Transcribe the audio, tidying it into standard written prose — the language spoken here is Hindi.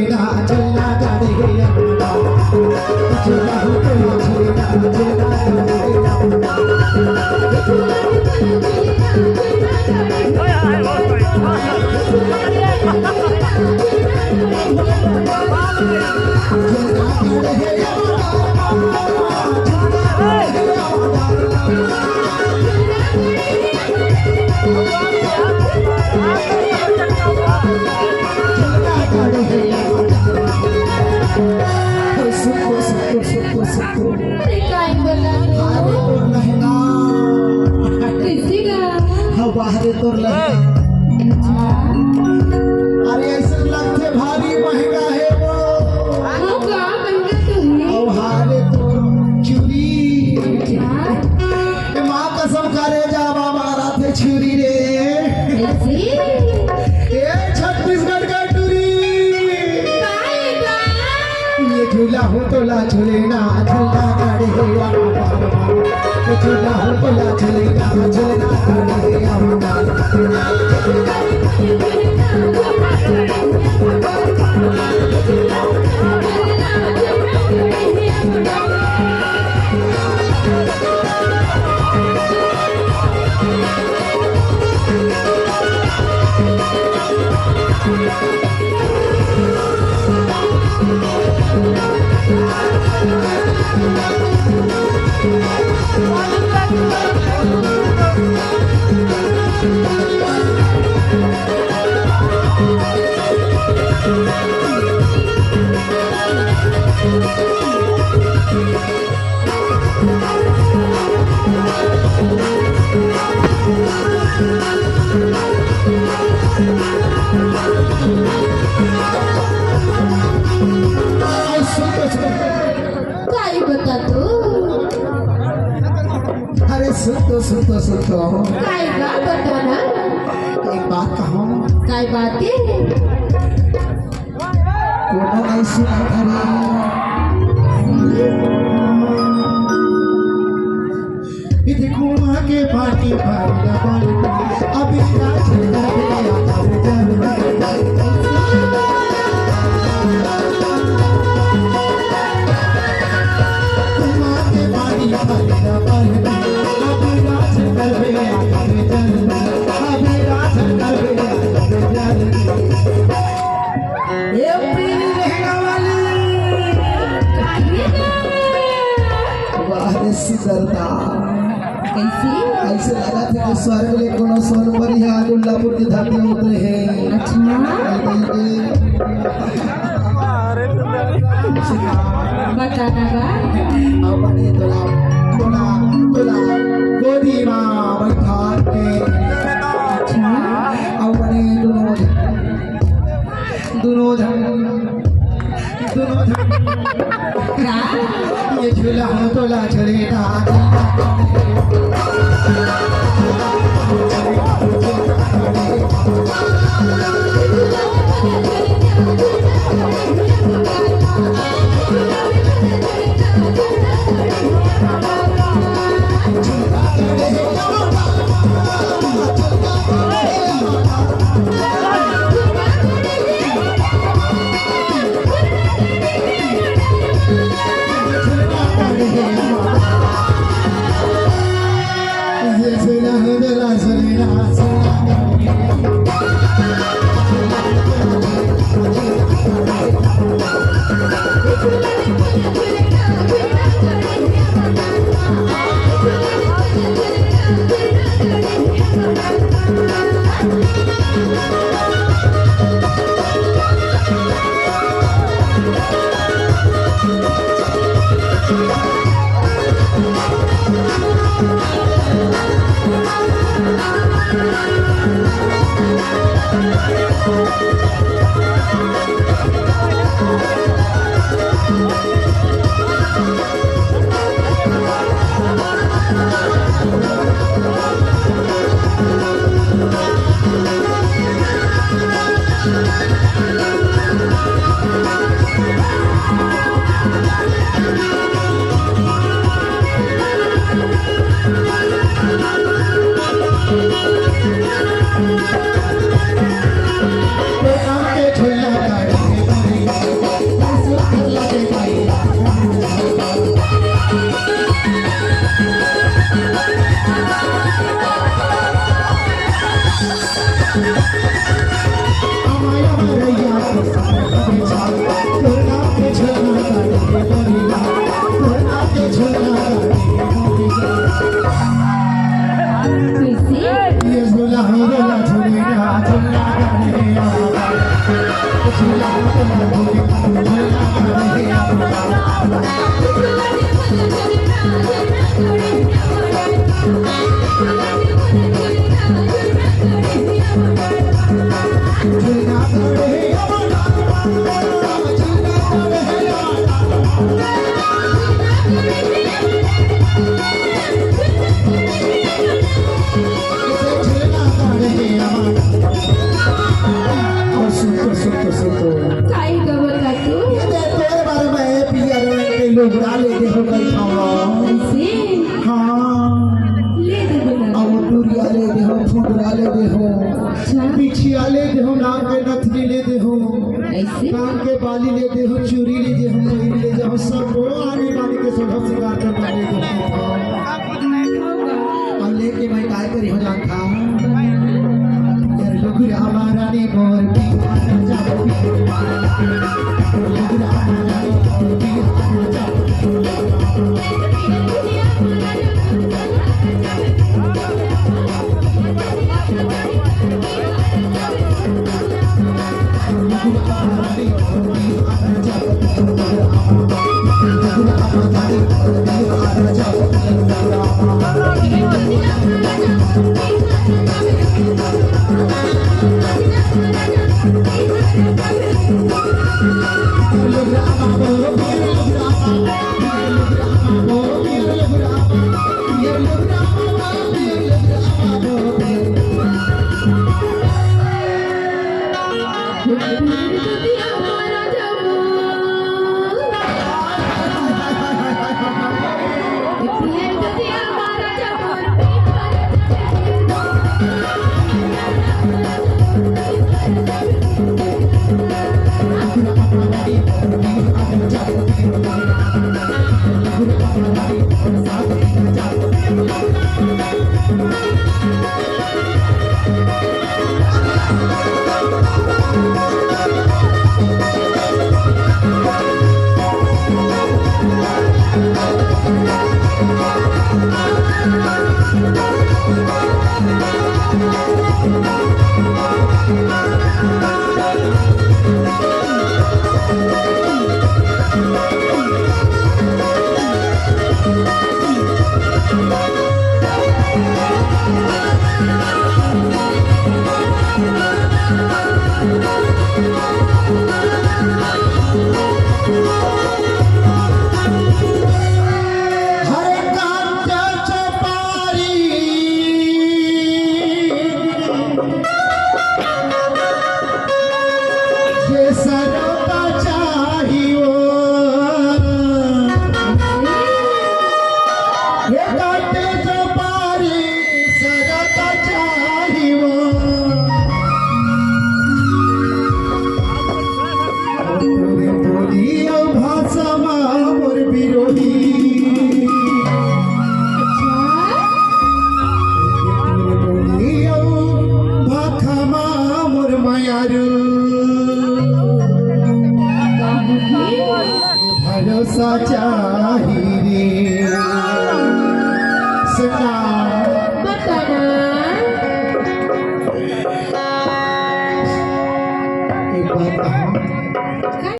झूलेना झूला गाड़ी गया झूला हो तो झूलेना झूला बाहर तो अरे ऐसे लगते भारी महंगा है वो हारे तो चूरी माँ कसम करे जा बाबा थे छुरी रे छत्तीसगढ़ का टूरी ये झूला हो तोला झूलेना झूला गाड़ी गया झूला हो तोला झूलेना झूला गाड़ी सुतो काय बात बताना एक बात कहूँ काय बात के कोनो नहीं सुना करे देखो माँ के पार्टी अभी सुंदरता ऐसे लगा था कि स्वर्ग में कोनो सोन पर यहाँ दुल्लापुर की धरती में उतरे हैं बताना अपने तोला गोदी माँ बैठा के अपने दोनों ये झूला हो तोला झूलेना काय ग बतातू डाले देखो कई खावा ऐसे हाँ ले दे बना अब टूरिया ले देखो फुटरा ले देखो अच्छा पिछिया ले देखो नाक के नथनी ले देखो ऐसे कान के बाली ले देखो चूड़ी ले देखो मोहरी ले देखो सब को आने वाले के सब सिंगार कर डाले देखो और लेके मैं काय करी हो जान था यार लोग हमारा ने मोर की आना जाओ लोग हमारा ने मोर की आना जाओ